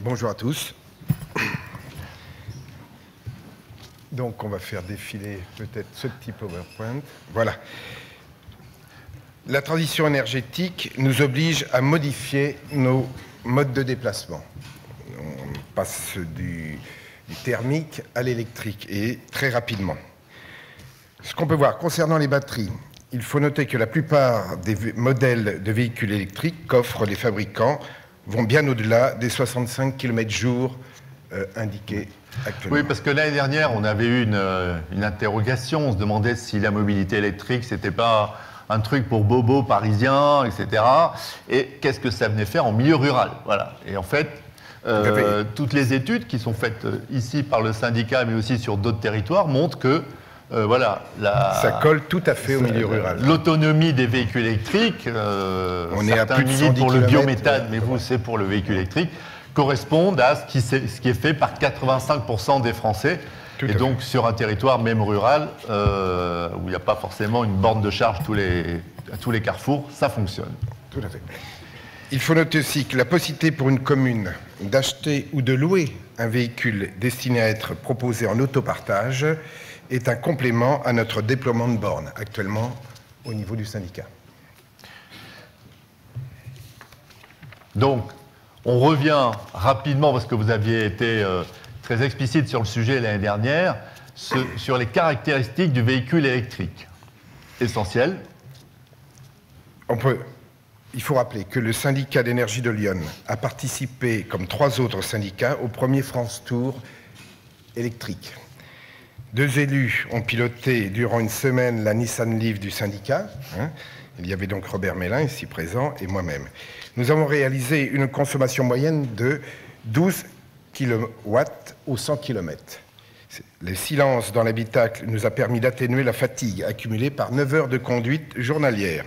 Bonjour à tous. Donc on va faire défiler peut-être ce petit PowerPoint. Voilà. La transition énergétique nous oblige à modifier nos modes de déplacement. On passe du thermique à l'électrique et très rapidement. Ce qu'on peut voir concernant les batteries, il faut noter que la plupart des modèles de véhicules électriques qu'offrent les fabricants vont bien au-delà des 65 km/h indiqués actuellement. Oui, parce que l'année dernière, on avait eu une interrogation. On se demandait si la mobilité électrique, c'était pas un truc pour bobos parisiens, etc. Et qu'est-ce que ça venait faire en milieu rural? Voilà. Et en fait, toutes les études qui sont faites ici par le syndicat, mais aussi sur d'autres territoires, montrent que voilà, ça colle tout à fait au milieu rural. L'autonomie des véhicules électriques, on est à plus de 110 militent pour le biométhane, mais voilà. vous, c'est pour le véhicule électrique, correspondent à ce qui est fait par 85% des Français. Et donc, sur un territoire, même rural, où il n'y a pas forcément une borne de charge à tous les carrefours, ça fonctionne. Tout à fait. Il faut noter aussi que la possibilité pour une commune d'acheter ou de louer un véhicule destiné à être proposé en autopartage est un complément à notre déploiement de bornes actuellement au niveau du syndicat. Donc, on revient rapidement, parce que vous aviez été très explicite sur le sujet l'année dernière, sur les caractéristiques du véhicule électrique. Essentiel. Il faut rappeler que le syndicat d'énergie de Lyon a participé, comme 3 autres syndicats, au premier France Tour électrique. 2 élus ont piloté durant une semaine la Nissan Leaf du syndicat. Il y avait donc Robert Mélin, ici présent, et moi-même. Nous avons réalisé une consommation moyenne de 12 kW au 100 km. Le silence dans l'habitacle nous a permis d'atténuer la fatigue accumulée par 9 heures de conduite journalière.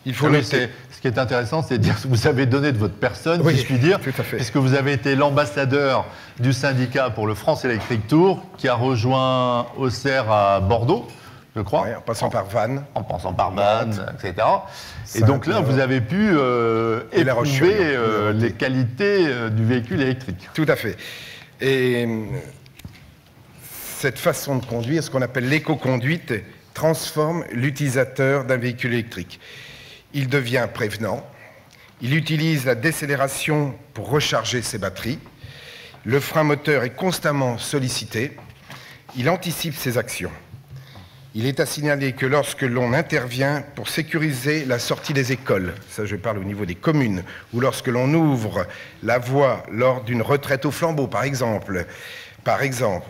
Il faut noter... Ce qui est intéressant, c'est de dire que vous avez donné de votre personne, oui, si je puis dire, tout à fait. puisque vous avez été l'ambassadeur du syndicat pour le France Electric Tour, qui a rejoint Auxerre à Bordeaux, je crois. Oui, en passant par Vannes. En passant par Vannes, etc. Et donc là, vous avez pu éprouver les qualités du véhicule électrique. Tout à fait. Et cette façon de conduire, ce qu'on appelle l'éco-conduite, transforme l'utilisateur d'un véhicule électrique. Il devient prévenant, il utilise la décélération pour recharger ses batteries, le frein moteur est constamment sollicité, il anticipe ses actions. Il est à signaler que lorsque l'on intervient pour sécuriser la sortie des écoles, ça je parle au niveau des communes, ou lorsque l'on ouvre la voie lors d'une retraite au flambeau, par exemple,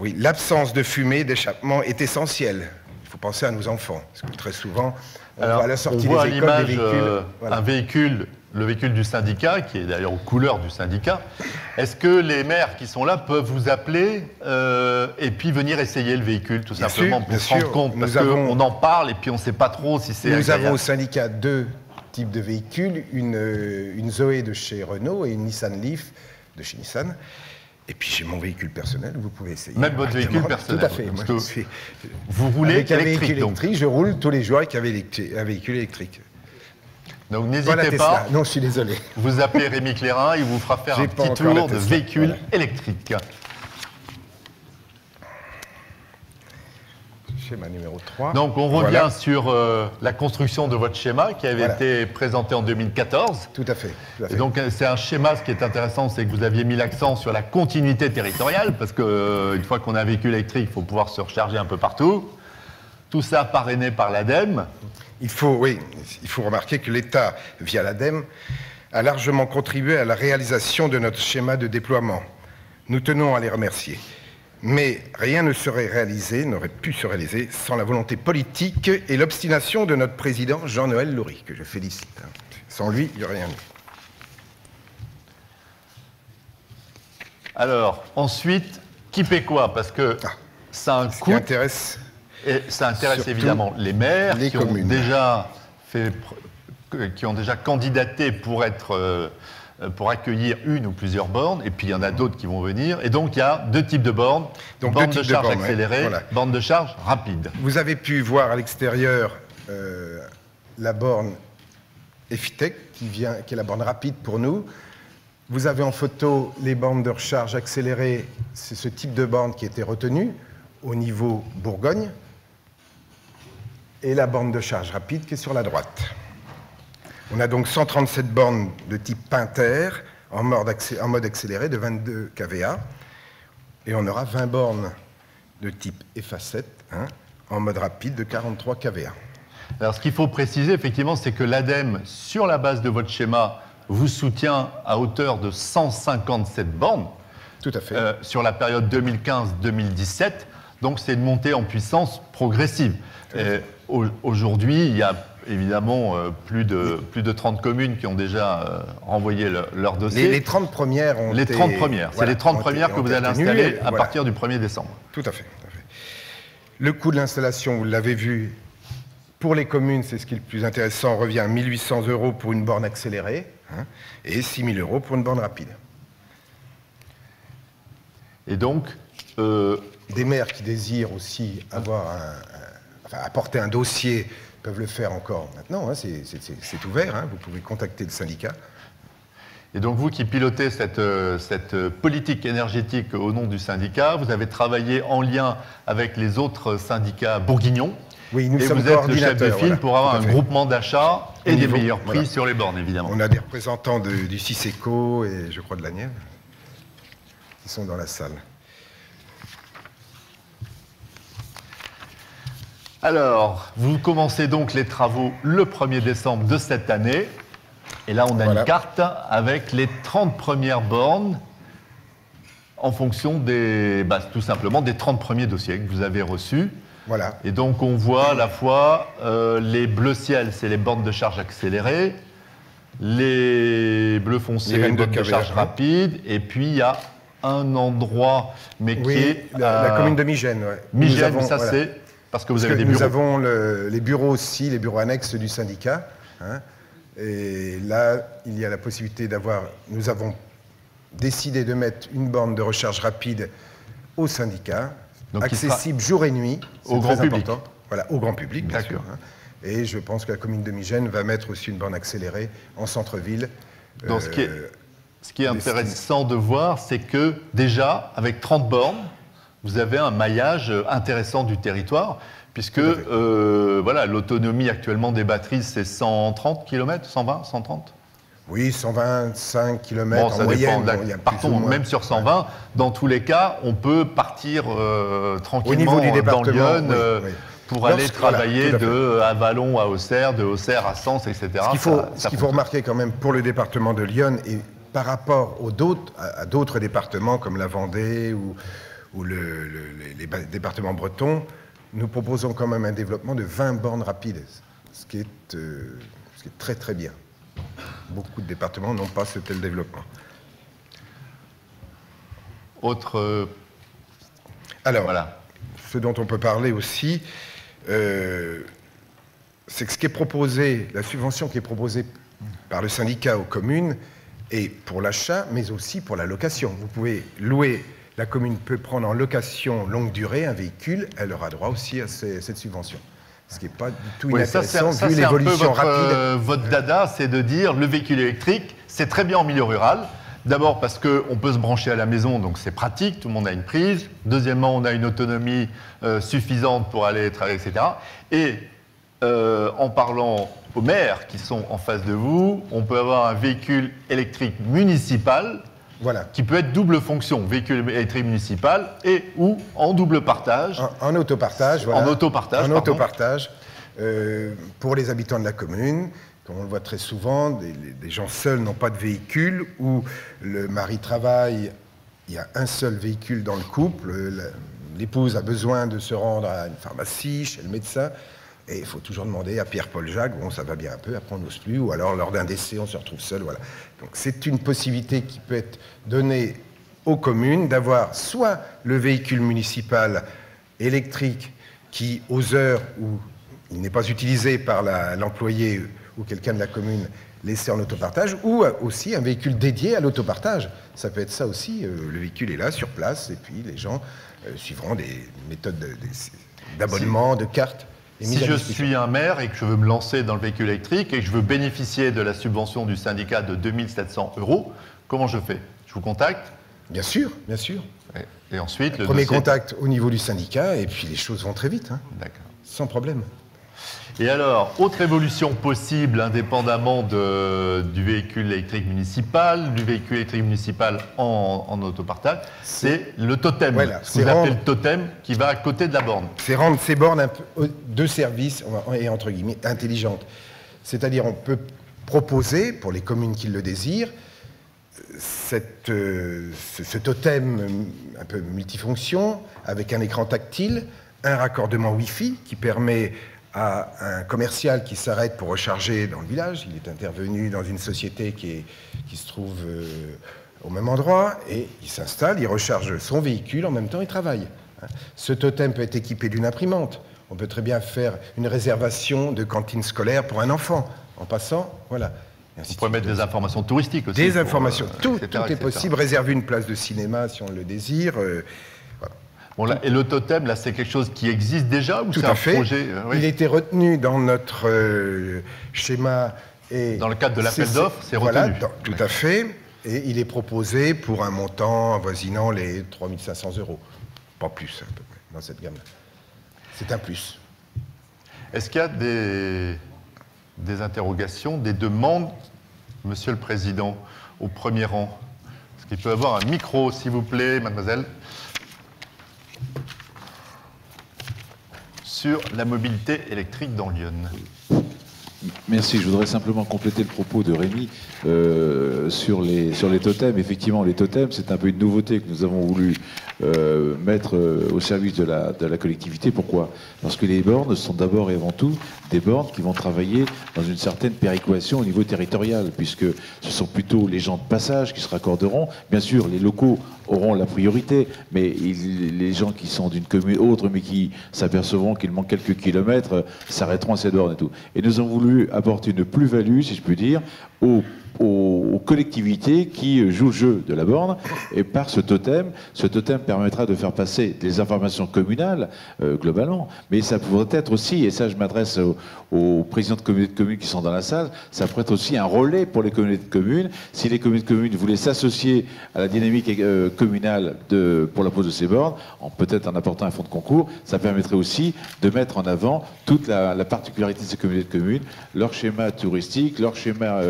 oui, l'absence de fumée d'échappement est essentielle. Il faut penser à nos enfants, parce que très souvent, on voit à la sortie des écoles des véhicules. Voilà. Un véhicule, le véhicule du syndicat, qui est d'ailleurs aux couleurs du syndicat. Est-ce que les maires qui sont là peuvent vous appeler et puis venir essayer le véhicule, tout simplement, pour se rendre compte? Parce qu'on en parle et puis on ne sait pas trop si c'est agréable. Nous avons au syndicat 2 types de véhicules, une Zoé de chez Renault et une Nissan Leaf de chez Nissan. Et puis j'ai mon véhicule personnel, vous pouvez essayer. Même votre véhicule personnel. Tout à fait. Moi, vous roulez avec un électrique, véhicule électrique, je roule tous les jours avec un véhicule électrique. Donc n'hésitez pas. Non, je suis désolé. Vous appelez Rémi Clérin, il vous fera faire un petit tour de véhicule électrique. Schéma numéro 3. Donc on revient sur la construction de votre schéma qui avait été présenté en 2014. Tout à fait. Et donc c'est un schéma, ce qui est intéressant, c'est que vous aviez mis l'accent sur la continuité territoriale, parce qu'une fois qu'on a un véhicule électrique, il faut pouvoir se recharger un peu partout. Tout ça parrainé par l'ADEME. Il faut remarquer que l'État, via l'ADEME, a largement contribué à la réalisation de notre schéma de déploiement. Nous tenons à les remercier. Mais rien ne n'aurait pu se réaliser sans la volonté politique et l'obstination de notre président Jean-Noël Laury, que je félicite. Sans lui, il n'y aurait rien eu. Alors, ensuite, qui paie quoi? Parce que ça a un coût. Et ça intéresse évidemment les maires les communes. Qui ont déjà candidaté pour accueillir une ou plusieurs bornes, et puis il y en a d'autres qui vont venir. Et donc il y a 2 types de bornes, borne de charge accélérée, borne de charge rapide. Vous avez pu voir à l'extérieur la borne Efitec, qui est la borne rapide pour nous. Vous avez en photo les bornes de recharge accélérées. C'est ce type de borne qui était retenu au niveau Bourgogne. Et la borne de charge rapide qui est sur la droite. On a donc 137 bornes de type Pinter en mode accéléré de 22 kVA. Et on aura 20 bornes de type EFA7 en mode rapide de 43 kVA. Alors, ce qu'il faut préciser, effectivement, c'est que l'ADEME, sur la base de votre schéma, vous soutient à hauteur de 157 bornes. Tout à fait. Sur la période 2015-2017. Donc, c'est une montée en puissance progressive. Aujourd'hui, il y a évidemment plus de 30 communes qui ont déjà renvoyé leur dossier. Les 30 premières ont été... Les 30 premières. C'est les 30 premières que vous allez installer à partir du 1er décembre. Tout à fait. Le coût de l'installation, vous l'avez vu, pour les communes, c'est ce qui est le plus intéressant, revient à 1 800 € pour une borne accélérée et 6 000 € pour une borne rapide. Et donc... Des maires qui désirent aussi apporter un dossier peuvent le faire encore maintenant, c'est ouvert, vous pouvez contacter le syndicat. Et donc vous qui pilotez cette politique énergétique au nom du syndicat, vous avez travaillé en lien avec les autres syndicats bourguignons. Oui, nous et sommes vous êtes le chef de file pour avoir un groupement d'achat et des meilleurs prix sur les bornes, évidemment. On a des représentants du CICECO et je crois de la Nièvre qui sont dans la salle. Alors, vous commencez donc les travaux le 1er décembre de cette année. Et là, on a une carte avec les 30 premières bornes en fonction tout simplement des 30 premiers dossiers que vous avez reçus. Voilà. Et donc, on voit à la fois les bleus ciel, c'est les bornes de charge accélérées, les bleus foncés, les bornes de charge rapide, et puis il y a un endroit, mais qui est... la commune de Migène. Ouais. Migène, ça c'est... Parce que vous avez des bureaux. Nous avons les bureaux aussi, les bureaux annexes du syndicat. Et là, il y a la possibilité d'avoir... Nous avons décidé de mettre une borne de recharge rapide au syndicat, donc accessible jour et nuit. Au grand public. Voilà, au grand public, bien sûr. Et je pense que la commune de Migène va mettre aussi une borne accélérée en centre-ville. Donc ce qui est intéressant de voir, c'est que déjà, avec 30 bornes, vous avez un maillage intéressant du territoire, puisque l'autonomie actuellement des batteries, c'est 130 km, 120, 130 ? Oui, 125 km ça en moyenne. Partons même sur 120. Dans tous les cas, on peut partir tranquillement dans Lyon pour aller travailler de Avallon à Auxerre, de Auxerre à Sens, etc. Ce qu'il faut remarquer quand même pour le département de Lyon, et par rapport à d'autres départements comme la Vendée ou les départements bretons, nous proposons quand même un développement de 20 bornes rapides, ce qui est très très bien. Beaucoup de départements n'ont pas ce tel développement. Alors, ce dont on peut parler aussi, c'est que ce qui est proposé, la subvention qui est proposée par le syndicat aux communes est pour l'achat, mais aussi pour la location. Vous pouvez louer. La commune peut prendre en location longue durée un véhicule, elle aura droit aussi à cette subvention. Ce qui n'est pas du tout inintéressant vu l'évolution rapide. Votre dada, c'est de dire le véhicule électrique, c'est très bien en milieu rural. D'abord parce qu'on peut se brancher à la maison, donc c'est pratique, tout le monde a une prise. Deuxièmement, on a une autonomie suffisante pour aller travailler, etc. Et en parlant aux maires qui sont en face de vous, on peut avoir un véhicule électrique municipal qui peut être double fonction, véhicule électrique municipal et ou en double partage. En autopartage, voilà. En autopartage, en autopartage pour les habitants de la commune. Comme on le voit très souvent, des gens seuls n'ont pas de véhicule, ou le mari travaille, il y a un seul véhicule dans le couple, l'épouse a besoin de se rendre à une pharmacie, chez le médecin, et il faut toujours demander à Pierre-Paul Jacques, bon ça va bien un peu, après on n'ose plus, ou alors lors d'un décès on se retrouve seul, voilà. Donc c'est une possibilité qui peut être donnée aux communes d'avoir soit le véhicule municipal électrique qui, aux heures où il n'est pas utilisé par l'employé ou quelqu'un de la commune, laissé en autopartage, ou aussi un véhicule dédié à l'autopartage. Ça peut être ça aussi, le véhicule est là, sur place, et puis les gens suivront des méthodes d'abonnement, de carte. Si je suis un maire et que je veux me lancer dans le véhicule électrique et que je veux bénéficier de la subvention du syndicat de 2 700 €, comment je fais? Je vous contacte? Bien sûr, bien sûr. Et ensuite, le premier dossier... contact au niveau du syndicat, et puis les choses vont très vite, hein, D'accord. sans problème. Et alors, autre évolution possible, indépendamment du véhicule électrique municipal, du véhicule électrique municipal en autopartage, c'est le totem. Voilà, ce que vous appelez le totem qui va à côté de la borne. C'est rendre ces bornes de service, et entre guillemets, intelligentes. C'est-à-dire, on peut proposer, pour les communes qui le désirent, ce totem un peu multifonction, avec un écran tactile, un raccordement Wi-Fi qui permet à un commercial qui s'arrête pour recharger dans le village. Il est intervenu dans une société qui se trouve au même endroit, et il s'installe, il recharge son véhicule, en même temps il travaille. Ce totem peut être équipé d'une imprimante. On peut très bien faire une réservation de cantine scolaire pour un enfant, en passant, voilà. On pourrait mettre des informations touristiques aussi. Des informations, tout etc., est possible. Réserver une place de cinéma si on le désire. Voilà. Bon, là, et le totem, là, c'est quelque chose qui existe déjà ou c'est un projet oui. Il était retenu dans notre schéma. Et dans le cadre de l'appel d'offres, c'est voilà, retenu. Tout à fait. Et il est proposé pour un montant avoisinant les 3 500 €. Pas plus, à peu près, dans cette gamme-là. C'est un plus. Est-ce qu'il y a des interrogations, des demandes, Monsieur le Président, au premier rang? Est-ce qu'il peut y avoir un micro, s'il vous plaît, mademoiselle? Sur la mobilité électrique dans Lyon. Merci, je voudrais simplement compléter le propos de Rémi sur les totems. Effectivement, les totems, c'est un peu une nouveauté que nous avons voulu mettre au service de la collectivité. Pourquoi? Parce que les bornes sont d'abord et avant tout des bornes qui vont travailler dans une certaine péréquation au niveau territorial, puisque ce sont plutôt les gens de passage qui se raccorderont. Bien sûr, les locaux auront la priorité, mais les gens qui sont d'une commune autre, mais qui s'apercevront qu'il manque quelques kilomètres, s'arrêteront à ces bornes et tout. Et nous avons voulu apporter une plus-value, si je puis dire, aux collectivités qui jouent le jeu de la borne, et par ce totem permettra de faire passer des informations communales, globalement, mais ça pourrait être aussi, et ça je m'adresse aux présidents de communautés de communes qui sont dans la salle, ça pourrait être aussi un relais pour les communautés de communes. Si les communautés de communes voulaient s'associer à la dynamique communale pour la pose de ces bornes, peut-être en apportant un fonds de concours, ça permettrait aussi de mettre en avant toute la particularité de ces communautés de communes, leur schéma touristique, leur schéma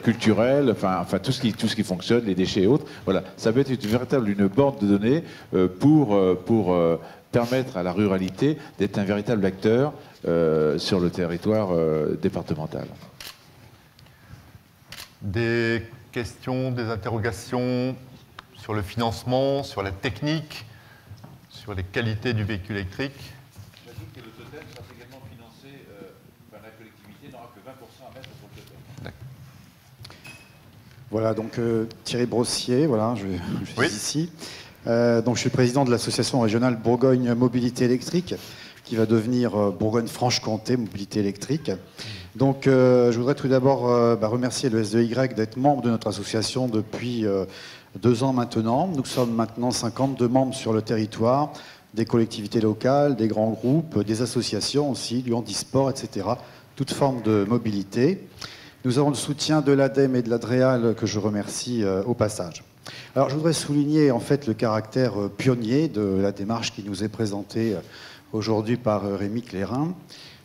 culturel, enfin tout ce qui fonctionne, les déchets et autres. Voilà, ça peut être une borne de données pour permettre à la ruralité d'être un véritable acteur sur le territoire départemental. Des questions, des interrogations sur le financement, sur la technique, sur les qualités du véhicule électrique? J'ajoute que le totem sera également financé par la collectivité, n'aura que 20% à mettre pour le totem. Voilà, donc Thierry Brossier, voilà, je suis ici. Donc je suis président de l'association régionale Bourgogne Mobilité Électrique, qui va devenir Bourgogne-Franche-Comté Mobilité Électrique. Donc je voudrais tout d'abord remercier le SDY d'être membre de notre association depuis 2 ans maintenant. Nous sommes maintenant 52 membres sur le territoire, des collectivités locales, des grands groupes, des associations aussi, du handisport, etc. Toute forme de mobilité. Nous avons le soutien de l'ADEME et de l'ADREAL que je remercie au passage. Alors je voudrais souligner en fait le caractère pionnier de la démarche qui nous est présentée aujourd'hui par Rémi Clérin.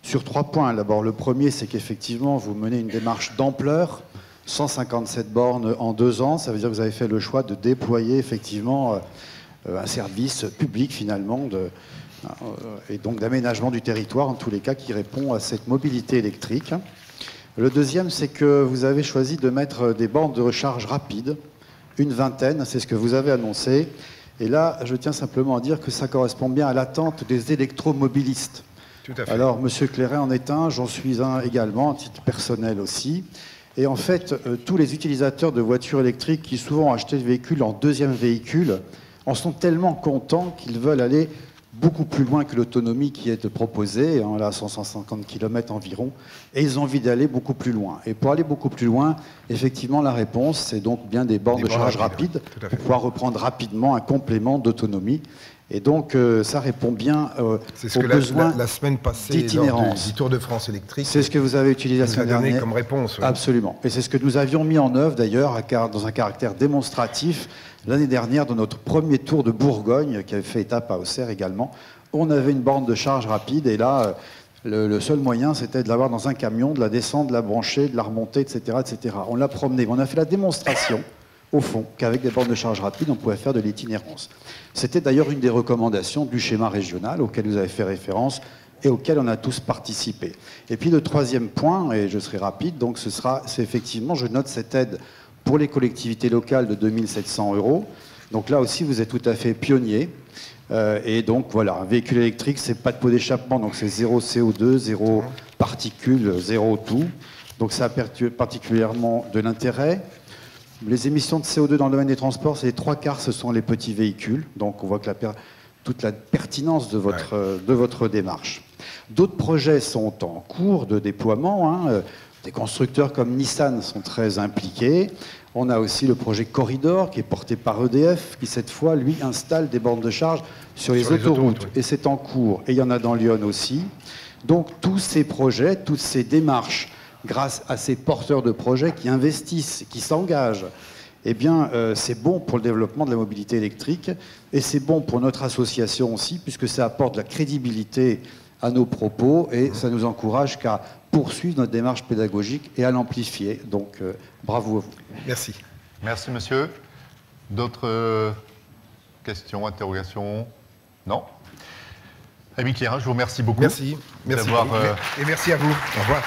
Sur 3 points. D'abord, le premier, c'est qu'effectivement, vous menez une démarche d'ampleur, 157 bornes en 2 ans. Ça veut dire que vous avez fait le choix de déployer effectivement un service public finalement, et donc d'aménagement du territoire, en tous les cas, qui répond à cette mobilité électrique. Le deuxième, c'est que vous avez choisi de mettre des bornes de recharge rapide, une vingtaine, c'est ce que vous avez annoncé. Et là, je tiens simplement à dire que ça correspond bien à l'attente des électromobilistes. Tout à fait. Alors, M. Clérin en est un, j'en suis un également, à titre personnel aussi. Et en fait, tous les utilisateurs de voitures électriques qui souvent ont acheté des véhicules en 2e véhicule en sont tellement contents qu'ils veulent aller beaucoup plus loin que l'autonomie qui est proposée, hein, là 150 km environ, et ils ont envie d'aller beaucoup plus loin. Et pour aller beaucoup plus loin, effectivement, la réponse, c'est donc bien des bornes de charge rapide, pour pouvoir reprendre rapidement un complément d'autonomie. Et donc, ça répond bien c'est ce aux que besoins la semaine passée, lors d'itinérance. du Tour de France électrique, C'est ce que vous avez utilisé la nous a semaine donné dernière. comme réponse. Oui. Absolument. Et c'est ce que nous avions mis en œuvre, d'ailleurs, dans un caractère démonstratif, l'année dernière, dans notre premier Tour de Bourgogne, qui avait fait étape à Auxerre également. On avait une borne de charge rapide, et là, le seul moyen, c'était de l'avoir dans un camion, de la descendre, de la brancher, de la remonter, etc., etc. On l'a promené. On a fait la démonstration, au fond, qu'avec des bornes de charge rapide, on pouvait faire de l'itinérance. C'était d'ailleurs une des recommandations du schéma régional auquel vous avez fait référence et auquel on a tous participé. Et puis le troisième point, et je serai rapide, donc c'est effectivement, je note cette aide pour les collectivités locales de 2 700 €. Donc là aussi, vous êtes tout à fait pionnier. Et donc voilà, un véhicule électrique, c'est pas de pot d'échappement, donc c'est 0 CO2, 0 particules, 0 tout. Donc ça a particulièrement de l'intérêt. Les émissions de CO2 dans le domaine des transports, c'est les 3/4, ce sont les petits véhicules. Donc on voit que toute la pertinence de votre démarche. D'autres projets sont en cours de déploiement. Des constructeurs comme Nissan sont très impliqués. On a aussi le projet Corridor qui est porté par EDF, qui cette fois, lui, installe des bornes de charge sur les autoroutes. Oui. Et c'est en cours. Et il y en a dans Lyon aussi. Donc tous ces projets, toutes ces démarches, grâce à ces porteurs de projets qui investissent, qui s'engagent, eh bien, c'est bon pour le développement de la mobilité électrique et c'est bon pour notre association aussi, puisque ça apporte de la crédibilité à nos propos et ça nous encourage qu'à poursuivre notre démarche pédagogique et à l'amplifier. Donc, bravo à vous. Merci. Merci, monsieur. D'autres questions, interrogations? Non? Rémi Clérin, je vous remercie beaucoup. Merci. Merci. Et merci à vous. Au revoir.